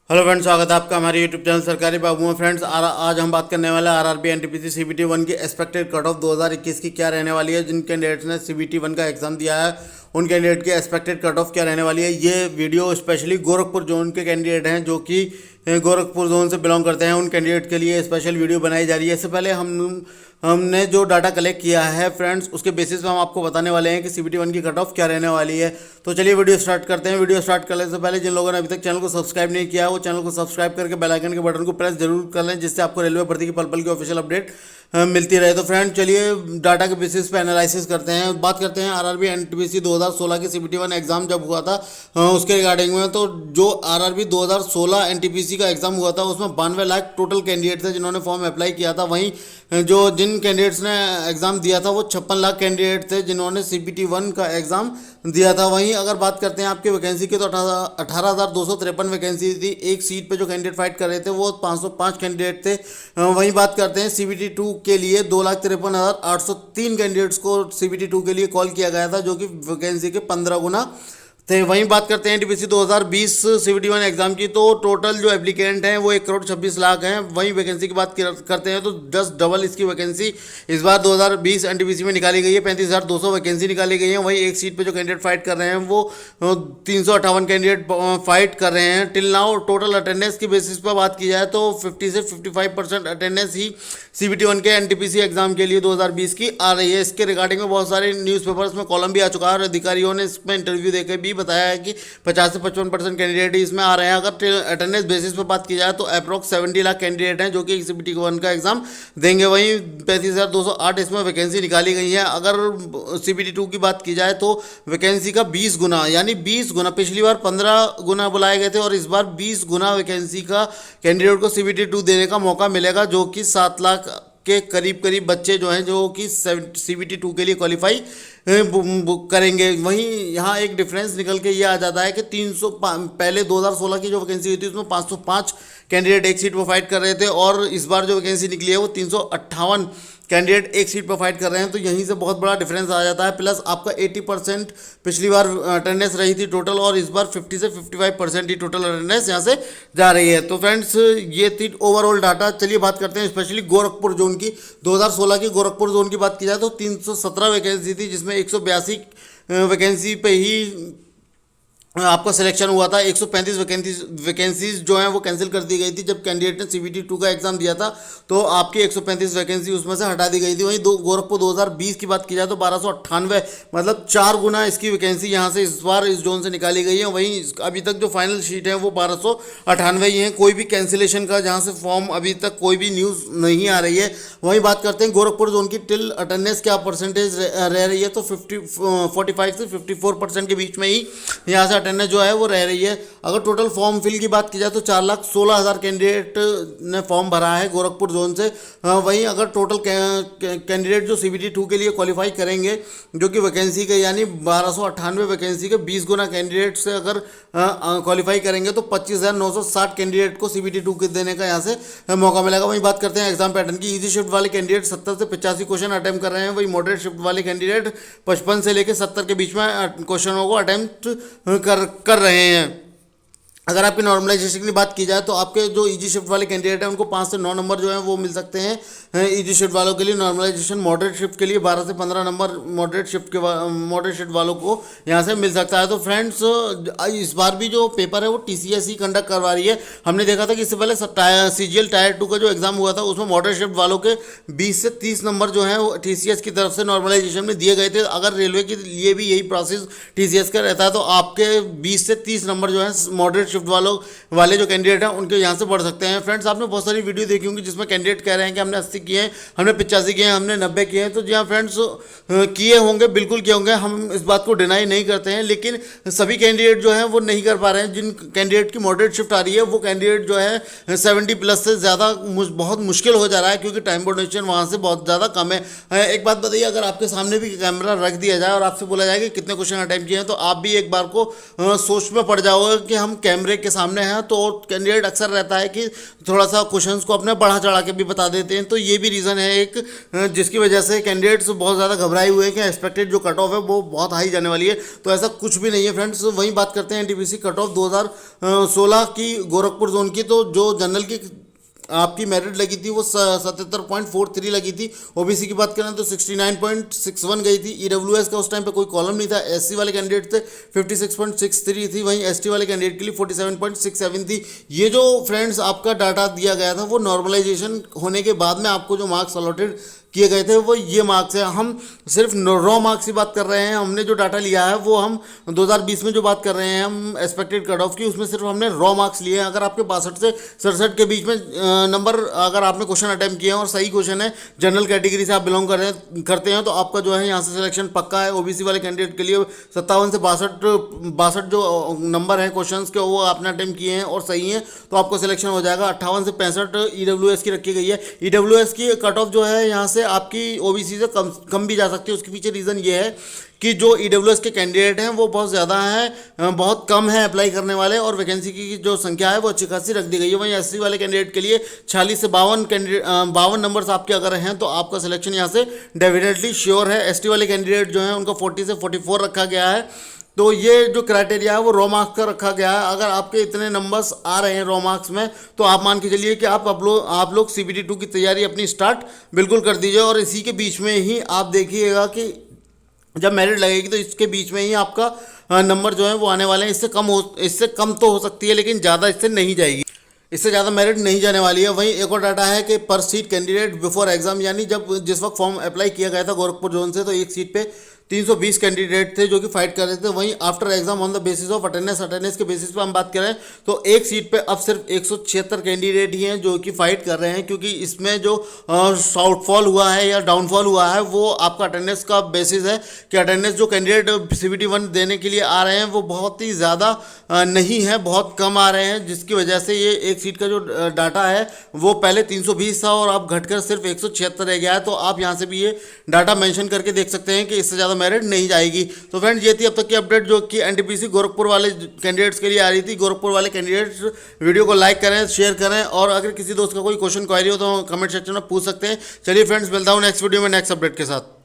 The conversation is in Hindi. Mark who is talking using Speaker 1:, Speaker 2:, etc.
Speaker 1: हेलो फ्रेंड्स, स्वागत है आपका हमारे यूट्यूब चैनल सरकारी बाबू में। फ्रेंड्स, आज हम बात करने वाले हैं आरआरबी एनटीपीसी सीबीटी 1 की एक्सपेक्टेड कट ऑफ 2021 की क्या रहने वाली है। जिन कैंडिडेट्स ने सीबीटी 1 का एग्जाम दिया है उन कैंडिडेट की एक्सपेक्टेड कट ऑफ क्या रहने वाली है। ये वीडियो स्पेशली गोरखपुर जोन के कैंडिडेट हैं जो कि गोरखपुर जोन से बिलोंग करते हैं, उन कैंडिडेट के लिए स्पेशल वीडियो बनाई जा रही है। इससे पहले हमने जो डाटा कलेक्ट किया है फ्रेंड्स, उसके बेसिस पे हम आपको बताने वाले हैं कि सीबीटी 1 की कट ऑफ क्या रहने वाली है। तो चलिए वीडियो स्टार्ट करते हैं। वीडियो स्टार्ट करने से पहले जिन लोगों ने अभी तक चैनल को सब्सक्राइब नहीं किया है वो चैनल को सब्सक्राइब करके बेल आइकन के बटन को प्रेस जरूर कर लें, जिससे आपको रेलवे भर्ती की पल पल की ऑफिशियल अपडेट मिलती रहे। तो फ्रेंड चलिए डाटा के बेसिस पे एनालिसिस करते हैं। बात करते हैं आरआरबी एनटीपीसी 2016 की सीबीटी 1 एग्जाम जब हुआ था उसके रिगार्डिंग में। तो जो आरआरबी 2016 एनटीपीसी का एग्जाम हुआ था उसमें 92 लाख टोटल कैंडिडेट थे जिन्होंने फॉर्म अप्लाई किया था। वहीं जो जिन कैंडिडेट्स ने एग्ज़ाम दिया था वो 56 लाख कैंडिडेट थे जिन्होंने सीबीटी 1 का एग्ज़ाम दिया था। वहीं अगर बात करते हैं आपके वैकेंसी की तो 18,253 वैकेंसी थी। एक सीट पे जो कैंडिडेट फाइट कर रहे थे वो 505 कैंडिडेट थे। वहीं बात करते हैं सीबीटी 2 के लिए 2,53,803 कैंडिडेट्स को सीबीटी 2 के लिए कॉल किया गया था, जो कि वैकेंसी के 15 गुना थे। वहीं बात करते हैं एनटीपीसी 2020 सीबीटी 1 एग्जाम की, तो टोटल जो एप्लीकेंट हैं वो 1,26,00,000 हैं। वहीं वैकेंसी की बात करते हैं तो जस्ट डबल इसकी वैकेंसी इस बार 2020 एनटीपीसी में निकाली गई है। 35,200 वैकेंसी निकाली गई है। वहीं एक सीट पे जो कैंडिडेट फाइट कर रहे हैं वो 358 कैंडिडेट फाइट कर रहे हैं टिल नाउ। टोटल अटेंडेंस की बेसिस पर बात की जाए तो 50 से 55% अटेंडेंस ही सीबीटी 1 के एनटीपीसी एग्जाम के लिए 2020 की आ रही है। इसके रिगार्डिंग में बहुत सारे न्यूज़पेपर्स में कॉलम भी आ चुका है और अधिकारियों ने इसमें इंटरव्यू देकर भी बताया है कि 50 से 55% कैंडिडेट ही इसमें आ रहे हैं। अगर अटेंडेंस बेसिस पर बात की जाए तो अप्रॉक्स 70 लाख कैंडिडेट हैं जो कि सीबीटी 1 का एग्जाम देंगे। वहीं 35,208 इसमें वैकेंसी निकाली गई है। अगर सीबीटी 2 की बात की जाए तो वैकेंसी का 20 गुना, यानी 20 गुना, पिछली बार 15 गुना बुलाए गए थे और इस बार 20 गुना वैकेंसी का कैंडिडेट को सीबीटी 2 देने का मौका मिलेगा, जो कि 7 लाख के करीब बच्चे जो हैं जो कि सीबीटी 2 के लिए क्वालिफाई करेंगे। वहीं यहाँ एक डिफरेंस निकल के ये आ जाता है कि 300 पहले 2016 की जो वैकेंसी हुई थी उसमें 505 कैंडिडेट एक सीट पर फाइट कर रहे थे और इस बार जो वैकेंसी निकली है वो 358 कैंडिडेट एक सीट पर फाइट कर रहे हैं। तो यहीं से बहुत बड़ा डिफरेंस आ जाता है। प्लस आपका 80% पिछली बार अटेंडेंस रही थी टोटल और इस बार 50 से 55% ही टोटल अटेंडेंस यहाँ से जा रही है। तो फ्रेंड्स ये थी ओवरऑल डाटा। चलिए बात करते हैं स्पेशली गोरखपुर जोन की। 2016 की गोरखपुर जोन की बात की जाए तो 317 वैकेंसी थी जिसमें 182 वैकेंसी पे ही आपका सिलेक्शन हुआ था। 135 वैकेंसीज जो हैं वो कैंसिल कर दी गई थी जब कैंडिडेट ने सीबीटी 2 का एग्जाम दिया था, तो आपकी 135 वैकेंसी उसमें से हटा दी गई थी। वहीं गोरखपुर 2020 की बात की जाए तो 1298, मतलब 4 गुना इसकी वैकेंसी यहाँ से इस बार इस जोन से निकाली गई है। वहीं अभी तक जो फाइनल शीट है वो 1298 ही है। कोई भी कैंसिलेशन का जहाँ से फॉर्म अभी तक कोई भी न्यूज़ नहीं आ रही है। वहीं बात करते हैं गोरखपुर जोन की टिल अटेंडेंस क्या परसेंटेज रह रही है, तो 45 से 54% के बीच में ही यहाँ से अटेंडेंस जो है वो रह रही है। अगर टोटल फॉर्म फिल की बात की जाए तो 4,16,000 कैंडिडेट ने फॉर्म भरा है गोरखपुर जोन से। वहीं अगर टोटल कैंडिडेट जो सीबीटी 2 के लिए क्वालिफाई करेंगे, जो कि वैकेंसी के यानी 1298 वैकेंसी के 20 गुना कैंडिडेट से अगर क्वालिफाई करेंगे तो 25,960 कैंडिडेट को सीबीटी 2 के देने का यहाँ से मौका मिलेगा। वहीं बात करते हैं एग्जाम पैटर्न की। इजी शिफ्ट वाले कैंडिडेट 70 से 85 क्वेश्चन अटेम्प्ट कर रहे हैं। वहीं मॉडरेट शिफ्ट वाले कैंडिडेट 55 से लेकर 70 के बीच में क्वेश्चनों को अटेम्प्ट कर रहे हैं। अगर आपकी नॉर्मलाइजेशन की बात की जाए तो आपके जो इजी शिफ्ट वाले कैंडिडेट हैं उनको 5 से 9 नंबर जो हैं वो मिल सकते हैं इजी शिफ्ट वालों के लिए। नॉर्मलाइजेशन मॉडरेट शिफ्ट के लिए 12 से 15 नंबर मॉडरेट शिफ्ट वालों को यहाँ से मिल सकता है। तो फ्रेंड्स इस बार भी जो पेपर है वो टीसीएस ही कंडक्ट करवा रही है। हमने देखा था कि इससे पहले सीजीएल टायर 2 का जो एग्जाम हुआ था उसमें मॉडरेट शिफ्ट वालों के 20 से 30 नंबर जो हैं वो टीसीएस की तरफ से नॉर्मलाइजेशन में दिए गए थे। अगर रेलवे के लिए भी यही प्रोसेस टीसीएस का रहता है तो आपके 20 से 30 नंबर जो है मॉडरेट शिफ्ट वाले जो कैंडिडेट हैं उनके यहाँ से बढ़ सकते हैं। फ्रेंड्स आपने बहुत सारी वीडियो देखी होंगी जिसमें कैंडिडेट कह रहे हैं कि हमने 80 किए हैं, हमने 85 किए हैं, हमने 90 किए हैं। तो जी हाँ फ्रेंड्स, किए होंगे, बिल्कुल किए होंगे, हम इस बात को डिनाई नहीं करते हैं। लेकिन सभी कैंडिडेट जो हैं वो नहीं कर पा रहे हैं। जिन कैंडिडेट की मॉडरेट शिफ्ट आ रही है वो कैंडिडेट जो है 70+ से ज़्यादा बहुत मुश्किल हो जा रहा है, क्योंकि टाइम बोर्डेशन वहाँ से बहुत ज़्यादा कम है। एक बात बताइए, अगर आपके सामने भी कैमरा रख दिया जाए और आपसे बोला जाए कि कितने क्वेश्चन अटेम्प्ट किए हैं, तो आप भी एक बार को सोच में पड़ जाओगे कि हम कैमरे कैमरे के सामने हैं तो कैंडिडेट अक्सर रहता है कि थोड़ा सा क्वेश्चंस को अपने बढ़ा चढ़ा के भी बता देते हैं। तो ये भी रीज़न है एक, जिसकी वजह से कैंडिडेट्स बहुत ज़्यादा घबराए हुए हैं कि एक्सपेक्टेड जो कट ऑफ है वो बहुत हाई जाने वाली है। तो ऐसा कुछ भी नहीं है फ्रेंड्स। वहीं बात करते हैं एनटीपीसी कट ऑफ 2016 की गोरखपुर जोन की। तो जो जनरल की आपकी मेरिट लगी थी वो 77.43 लगी थी। ओबीसी की बात करें तो 69.61 गई थी। ईडब्ल्यूएस का उस टाइम पे कोई कॉलम नहीं था। एससी वाले कैंडिडेट थे 56.63 थी। वहीं एसटी वाले कैंडिडेट के लिए 47.67 थी। ये जो फ्रेंड्स आपका डाटा दिया गया था वो नॉर्मलाइजेशन होने के बाद में आपको जो मार्क्स अलॉटेड किए गए थे वो ये मार्क्स है। हम सिर्फ रॉ मार्क्स की बात कर रहे हैं। हमने जो डाटा लिया है वो हम 2020 में जो बात कर रहे हैं हम एक्सपेक्टेड कट ऑफ की, उसमें सिर्फ हमने रॉ मार्क्स लिए हैं। अगर आपके 62 से 67 के बीच में नंबर अगर आपने क्वेश्चन अटैम्प्ट किए हैं और सही क्वेश्चन है, जनरल कैटेगरी से आप बिलोंग करते हैं तो आपका जो है यहाँ से सिलेक्शन पक्का है। ओबीसी वाले कैंडिडेट के लिए 57 से 62 जो नंबर हैं क्वेश्चन के वो आपने अटैम्प्ट किए हैं और सही हैं तो आपको सिलेक्शन हो जाएगा। 58 से 65 ईडब्ल्यूएस की रखी गई है। ईडब्ल्यूएस की कट ऑफ जो है यहाँ से आपकी ओबीसी से कम भी जा सकती है। उसके पीछे रीज़न ये है कि जो ईडब्ल्यूएस के कैंडिडेट हैं वो बहुत ज़्यादा हैं, बहुत कम है अप्लाई करने वाले और वैकेंसी की जो संख्या है वो अच्छी खासी रख दी गई है। वहीं एससी वाले कैंडिडेट के लिए 46 से 52 नंबर्स आपके अगर हैं तो आपका सिलेक्शन यहाँ से डेफिनेटली श्योर है। एसटी वाले कैंडिडेट जो हैं उनका 40 से 44 रखा गया है। तो ये जो क्राइटेरिया है वो रॉ मार्क्स का रखा गया है। अगर आपके इतने नंबर्स आ रहे हैं रॉ मार्क्स में तो आप मान के चलिए कि आप लोग सीबीटी 2 की तैयारी अपनी स्टार्ट बिल्कुल कर दीजिए। और इसी के बीच में ही आप देखिएगा कि जब मेरिट लगेगी तो इसके बीच में ही आपका नंबर जो है वो आने वाले हैं। इससे कम तो हो सकती है लेकिन ज़्यादा इससे नहीं जाएगी, इससे ज़्यादा मेरिट नहीं जाने वाली है। वहीं एक और डाटा है कि पर सीट कैंडिडेट बिफोर एग्जाम, यानी जिस वक्त फॉर्म अप्लाई किया गया था गोरखपुर जोन से तो एक सीट पे 320 कैंडिडेट थे जो कि फाइट कर रहे थे। वहीं after exam on the basis of attendance के बेसिस पे हम बात करें तो एक सीट पे अब सिर्फ 176 कैंडिडेट ही हैं जो कि फाइट कर रहे हैं, क्योंकि इसमें जो शॉर्टफॉल हुआ है या डाउनफॉल हुआ है वो आपका अटेंडेंस का बेसिस है कि अटेंडेंस जो कैंडिडेट सीबीटी 1 देने के लिए आ रहे हैं वो बहुत ही ज़्यादा नहीं है, बहुत कम आ रहे हैं, जिसकी वजह से ये एक सीट का जो डाटा है वो पहले 320 था और अब घटकर सिर्फ 176 रह गया है। तो आप यहाँ से भी ये डाटा मेंशन करके देख सकते हैं कि इससे ज़्यादा मेरिट नहीं जाएगी। तो फ्रेंड्स ये थी अब तक की अपडेट जो कि एनटीपीसी गोरखपुर वाले कैंडिडेट्स के लिए आ रही थी। गोरखपुर वाले कैंडिडेट्स वीडियो को लाइक करें, शेयर करें और अगर किसी दोस्त का कोई क्वेश्चन क्वेरी हो तो कमेंट सेक्शन में पूछ सकते हैं। चलिए फ्रेंड्स मिलता हूँ नेक्स्ट वीडियो में नेक्स्ट अपडेट के साथ।